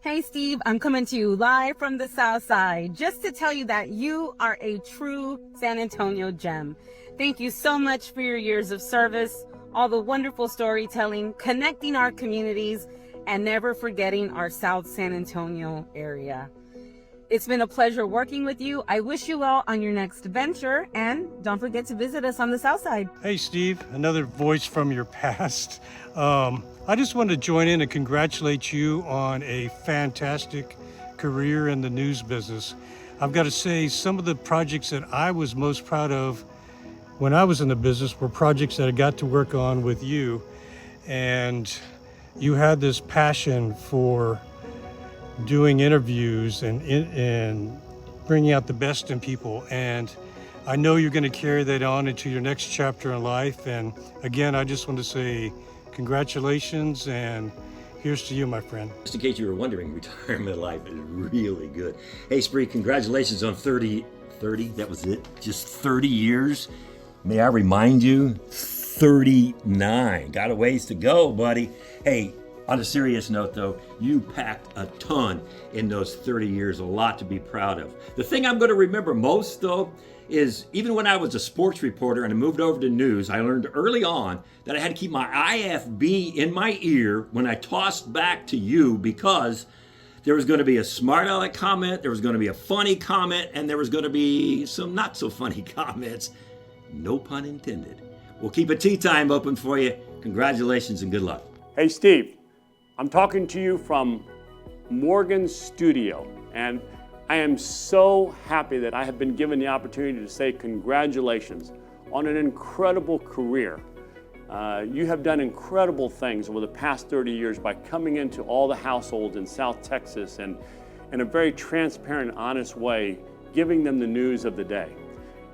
Hey Steve, I'm coming to you live from the South Side just to tell you that you are a true San Antonio gem. Thank you so much for your years of service, all the wonderful storytelling, connecting our communities, and never forgetting our South San Antonio area. It's been a pleasure working with you. I wish you well on your next venture, and don't forget to visit us on the South Side. Hey Steve, another voice from your past. I just wanted to join in and congratulate you on a fantastic career in the news business. I've got to say, some of the projects that I was most proud of when I was in the business were projects that I got to work on with you. And you had this passion for doing interviews and bringing out the best in people. And I know you're going to carry that on into your next chapter in life. And again, I just want to say congratulations, and here's to you, my friend. Just in case you were wondering, retirement life is really good. Hey, Spree, congratulations on 30, that was it? Just 30 years? May I remind you, 39. Got a ways to go, buddy. Hey, on a serious note, though, you packed a ton in those 30 years, a lot to be proud of. The thing I'm going to remember most, though, is even when I was a sports reporter and I moved over to news, I learned early on that I had to keep my IFB in my ear when I tossed back to you, because there was going to be a smart aleck comment, there was going to be a funny comment, and there was going to be some not so funny comments. No pun intended. We'll keep a tea time open for you. Congratulations and good luck. Hey Steve, I'm talking to you from Morgan's studio, and I am so happy that I have been given the opportunity to say congratulations on an incredible career. You have done incredible things over the past 30 years by coming into all the households in South Texas and in a very transparent, honest way, giving them the news of the day.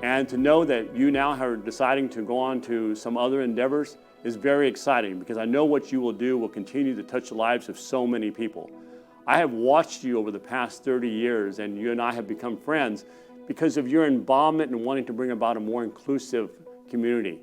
And to know that you now are deciding to go on to some other endeavors is very exciting, because I know what you will do will continue to touch the lives of so many people. I have watched you over the past 30 years, and you and I have become friends because of your involvement in wanting to bring about a more inclusive community.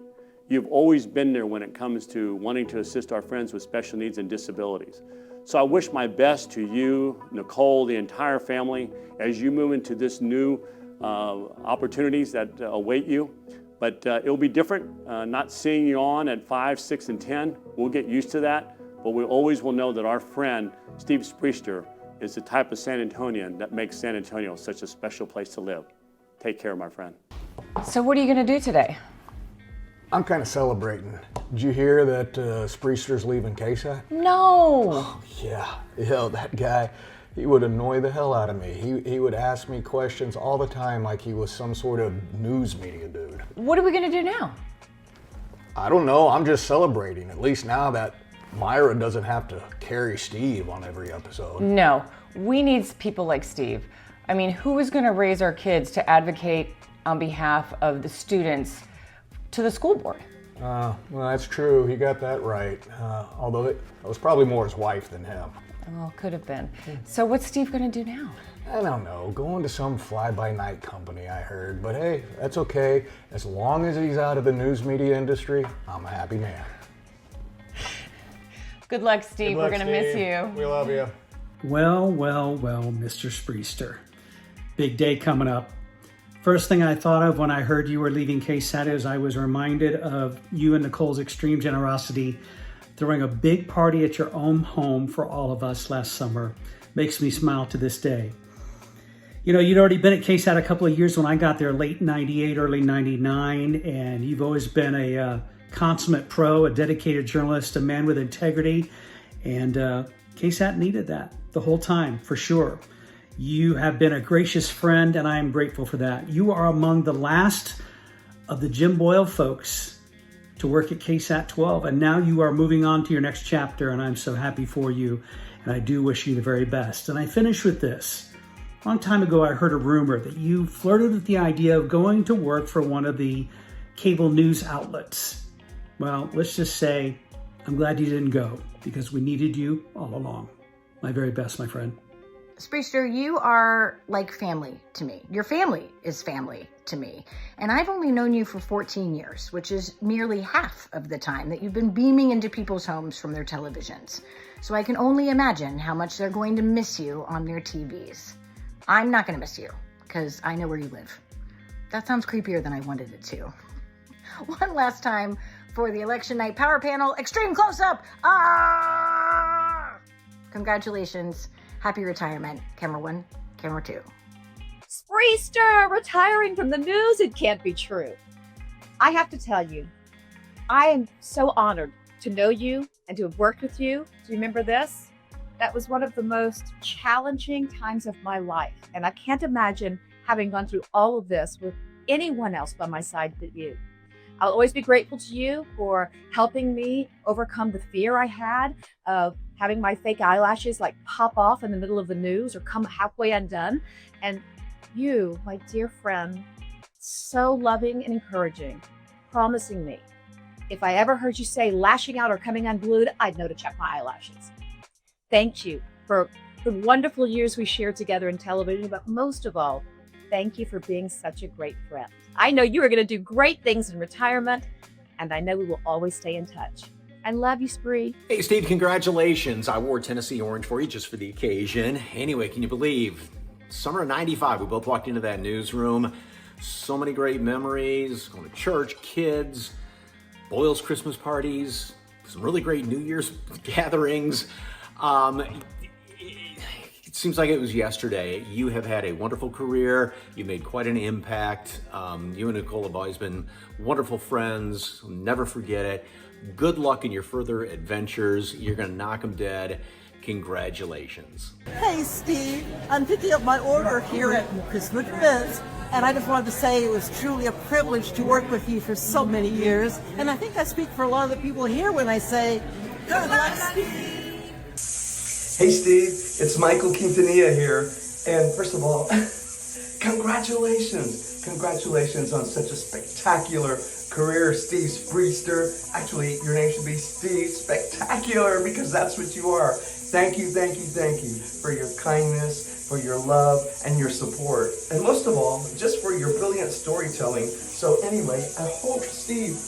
You've always been there when it comes to wanting to assist our friends with special needs and disabilities. So I wish my best to you, Nicole, the entire family, as you move into this new opportunities that await you. But it'll be different, not seeing you on at 5, 6, and 10. We'll get used to that. But we always will know that our friend, Steve Spriester, is the type of San Antonian that makes San Antonio such a special place to live. Take care, my friend. So what are you going to do today? I'm kind of celebrating. Did you hear that Spriester's leaving KSAT? No! Oh, yeah, that guy, he would annoy the hell out of me. He would ask me questions all the time like he was some sort of news media dude. What are we going to do now? I don't know, I'm just celebrating. At least now that Myra doesn't have to carry Steve on every episode. No, we need people like Steve. I mean, who is going to raise our kids to advocate on behalf of the students to the school board? Well, that's true. He got that right. Although it was probably more his wife than him. Well, could have been. So what's Steve going to do now? I don't know. Going to some fly-by-night company, I heard. But hey, that's okay. As long as he's out of the news media industry, I'm a happy man. Good luck, Steve. Good luck, We're going to miss you. We love you. Well, Mr. Spriester. Big day coming up. First thing I thought of when I heard you were leaving KSAT is I was reminded of you and Nicole's extreme generosity throwing a big party at your own home for all of us last summer. Makes me smile to this day. You know, you'd already been at KSAT a couple of years when I got there, late 98, early 99, and you've always been a consummate pro, a dedicated journalist, a man with integrity, and KSAT needed that the whole time, for sure. You have been a gracious friend, and I am grateful for that. You are among the last of the Jim Boyle folks to work at KSAT 12, and now you are moving on to your next chapter, and I'm so happy for you, and I do wish you the very best. And I finish with this. A long time ago, I heard a rumor that you flirted with the idea of going to work for one of the cable news outlets. Well, let's just say I'm glad you didn't go, because we needed you all along. My very best, my friend. Spriester, you are like family to me. Your family is family to me. And I've only known you for 14 years, which is nearly half of the time that you've been beaming into people's homes from their televisions. So I can only imagine how much they're going to miss you on their TVs. I'm not going to miss you because I know where you live. That sounds creepier than I wanted it to. One last time for the election night power panel, extreme close-up. Ah! Congratulations. Happy retirement. Camera 1, camera 2. Spriester retiring from the news? It can't be true. I have to tell you, I am so honored to know you and to have worked with you. Do you remember this? That was one of the most challenging times of my life. And I can't imagine having gone through all of this with anyone else by my side but you. I'll always be grateful to you for helping me overcome the fear I had of having my fake eyelashes like pop off in the middle of the news or come halfway undone. And you, my dear friend, so loving and encouraging, promising me if I ever heard you say lashing out or coming unglued, I'd know to check my eyelashes. Thank you for the wonderful years we shared together in television, but most of all, thank you for being such a great friend. I know you are going to do great things in retirement, and I know we will always stay in touch. I love you, Spree. Hey, Steve, congratulations. I wore Tennessee orange for you just for the occasion. Anyway, can you believe? Summer of 95, we both walked into that newsroom. So many great memories, going to church, kids, Boyle's Christmas parties, some really great New Year's gatherings. It seems like it was yesterday. You have had a wonderful career. You made quite an impact. You and Nicole have always been wonderful friends. I'll never forget it. Good luck in your further adventures. You're gonna knock them dead. Congratulations. Hey Steve, I'm picking up my order here at Christmas Events, and I just wanted to say it was truly a privilege to work with you for so many years. And I think I speak for a lot of the people here when I say, good luck, Steve. Hey Steve, it's Michael Quintanilla here. And first of all, congratulations. Congratulations on such a spectacular career, Steve Spriester. Actually, your name should be Steve Spectacular because that's what you are. Thank you for your kindness, for your love, and your support. And most of all, just for your brilliant storytelling. So anyway, I hope, Steve,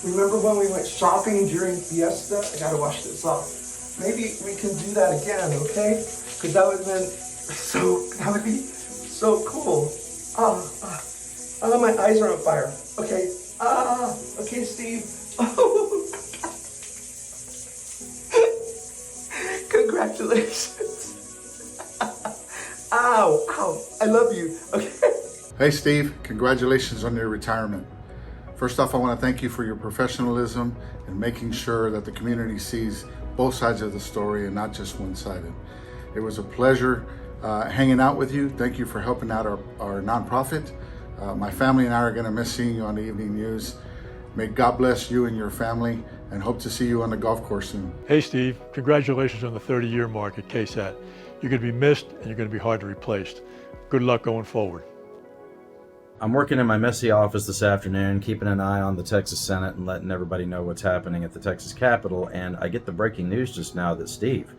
remember when we went shopping during Fiesta? I gotta wash this off. Maybe we can do that again, okay? Because that would be so cool. My eyes are on fire. Okay. Okay, Steve. Congratulations. Ow, I love you. Okay. Hey Steve, congratulations on your retirement. First off, I want to thank you for your professionalism and making sure that the community sees both sides of the story and not just one-sided. It was a pleasure hanging out with you. Thank you for helping out our nonprofit. My family and I are going to miss seeing you on the evening news. May God bless you and your family, and hope to see you on the golf course soon. Hey Steve, congratulations on the 30-year mark at KSAT. You're going to be missed and you're going to be hard to replace. Good luck going forward. I'm working in my messy office this afternoon, keeping an eye on the Texas Senate and letting everybody know what's happening at the Texas Capitol, and I get the breaking news just now that Steve,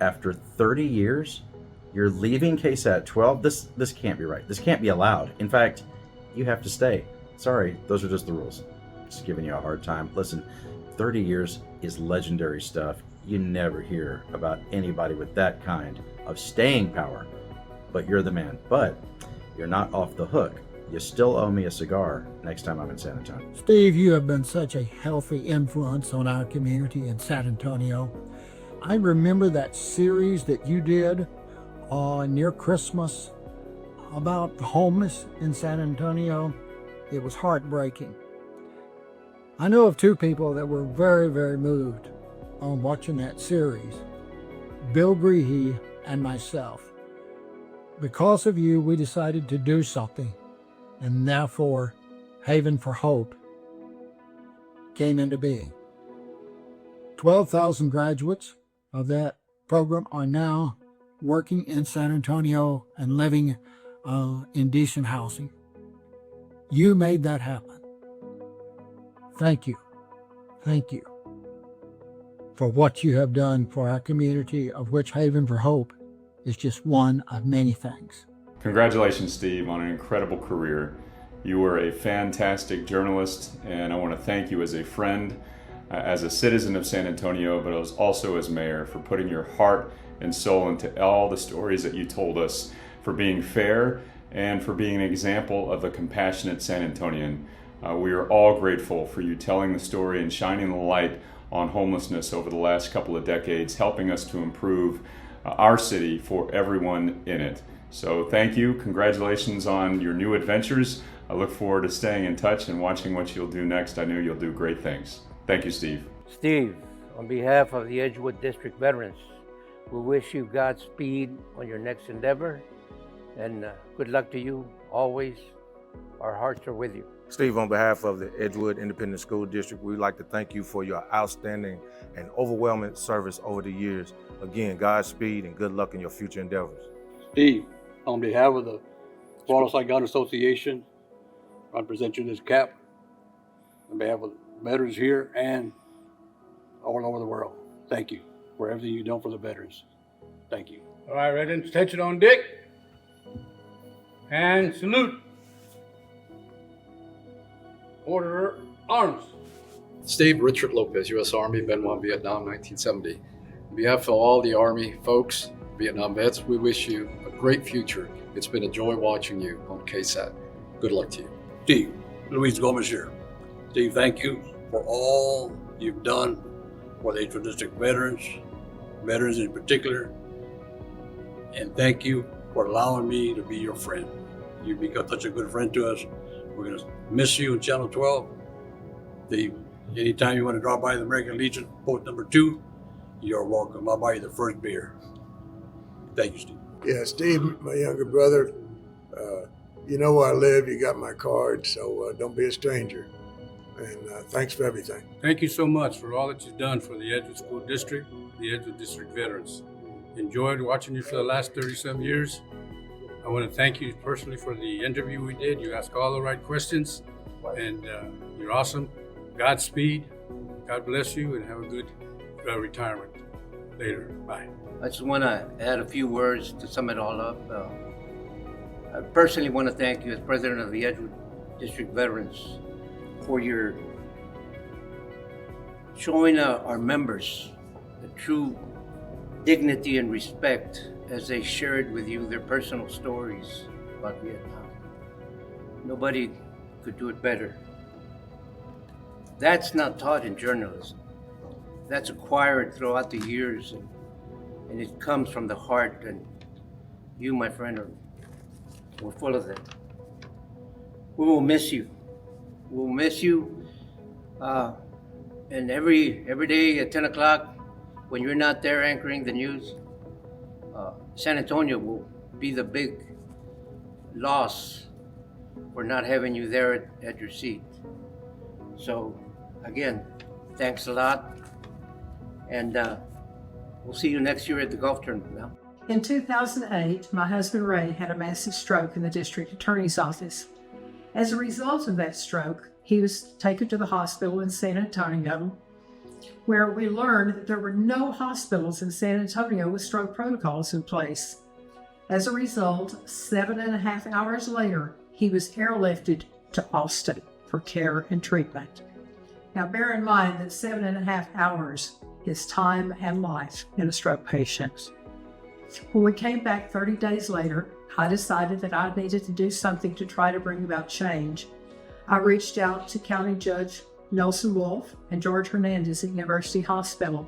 after 30 years, you're leaving KSAT 12. This can't be right. This can't be allowed. In fact, you have to stay. Sorry, those are just the rules. Just giving you a hard time. Listen, 30 years is legendary stuff. You never hear about anybody with that kind of staying power, but you're the man. But you're not off the hook. You still owe me a cigar next time I'm in San Antonio. Steve, you have been such a healthy influence on our community in San Antonio. I remember that series that you did near Christmas about the homeless in San Antonio. It was heartbreaking. I know of two people that were very, very moved on watching that series. Bill Greehey and myself. Because of you, we decided to do something, and therefore Haven for Hope came into being. 12,000 graduates of that program are now working in San Antonio and living in decent housing. You made that happen. Thank you. Thank you for what you have done for our community, of which Haven for Hope is just one of many things. Congratulations, Steve, on an incredible career. You were a fantastic journalist, and I want to thank you as a friend, as a citizen of San Antonio, but also as mayor, for putting your heart and soul into all the stories that you told us, for being fair, and for being an example of a compassionate San Antonian. We are all grateful for you telling the story and shining the light on homelessness over the last couple of decades, helping us to improve our city for everyone in it. So thank you. Congratulations on your new adventures. I look forward to staying in touch and watching what you'll do next. I know you'll do great things. Thank you, Steve. Steve, on behalf of the Edgewood District veterans, we wish you Godspeed on your next endeavor, and good luck to you always. Our hearts are with you. Steve, on behalf of the Edgewood Independent School District, we'd like to thank you for your outstanding and overwhelming service over the years. Again, Godspeed and good luck in your future endeavors. Steve, on behalf of the Wallace Gun Association, I present you this cap on behalf of veterans here and all over the world. Thank you for everything you've done for the veterans. Thank you. All right, ready? Attention on deck. And salute. Order arms. Steve, Richard Lopez, U.S. Army, Benoit, Vietnam, 1970. On behalf of all the Army folks, Vietnam vets, we wish you a great future. It's been a joy watching you on KSAT. Good luck to you. Steve, Luis Gomez here. Steve, thank you for all you've done for the Edgewood District veterans in particular. And thank you for allowing me to be your friend. You've become such a good friend to us. We're going to miss you in Channel 12. Steve, anytime you want to drop by the American Legion, post number 2, you're welcome. I'll buy you the first beer. Thank you, Steve. Yeah, Steve, my younger brother, you know where I live, you got my card, so don't be a stranger. And thanks for everything. Thank you so much for all that you've done for the Edgewood School District, the Edgewood District veterans. Enjoyed watching you for the last 37 years. I want to thank you personally for the interview we did. You asked all the right questions, and you're awesome. Godspeed. God bless you, and have a good retirement later. Bye. I just want to add a few words to sum it all up. I personally want to thank you as president of the Edgewood District Veterans for your showing our members the true dignity and respect as they shared with you their personal stories about Vietnam. Nobody could do it better. That's not taught in journalism. That's acquired throughout the years, and it comes from the heart, and you, my friend, we're full of that. We will miss you. We'll miss you. And every day at 10 o'clock, when you're not there anchoring the news, San Antonio will be the big loss for not having you there at your seat. So, again, thanks a lot. And we'll see you next year at the golf tournament now. In 2008, my husband Ray had a massive stroke in the district attorney's office. As a result of that stroke, he was taken to the hospital in San Antonio, where we learned that there were no hospitals in San Antonio with stroke protocols in place. As a result, 7.5 hours later, he was airlifted to Austin for care and treatment. Now, bear in mind that 7.5 hours is time and life in a stroke patient. When we came back 30 days later, I decided that I needed to do something to try to bring about change. I reached out to County Judge Nelson Wolf and George Hernandez at University Hospital.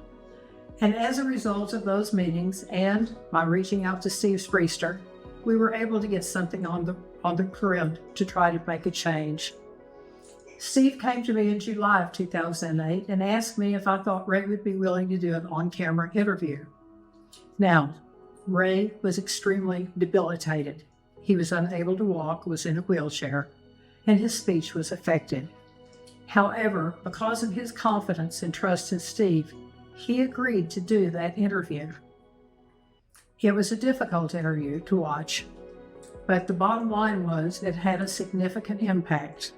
And as a result of those meetings and my reaching out to Steve Spriester, we were able to get something on the grid to try to make a change. Steve came to me in July of 2008 and asked me if I thought Ray would be willing to do an on-camera interview. Now, Ray was extremely debilitated. He was unable to walk, was in a wheelchair, and his speech was affected. However, because of his confidence and trust in Steve, he agreed to do that interview. It was a difficult interview to watch, but the bottom line was it had a significant impact.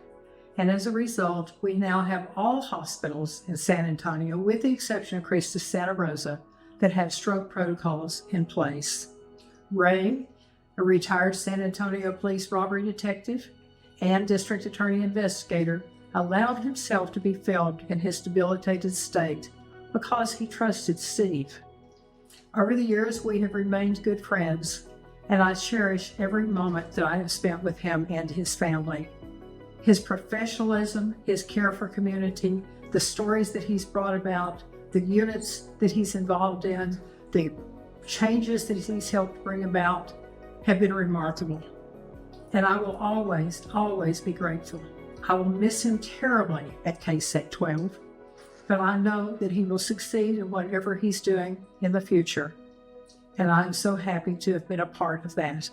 And as a result, we now have all hospitals in San Antonio, with the exception of Christus Santa Rosa, that have stroke protocols in place. Ray, a retired San Antonio police robbery detective and district attorney investigator, allowed himself to be filmed in his debilitated state because he trusted Steve. Over the years, we have remained good friends, and I cherish every moment that I have spent with him and his family. His professionalism, his care for community, the stories that he's brought about, the units that he's involved in, the changes that he's helped bring about have been remarkable. And I will always, always be grateful. I will miss him terribly at KSAT 12, but I know that he will succeed in whatever he's doing in the future. And I'm so happy to have been a part of that.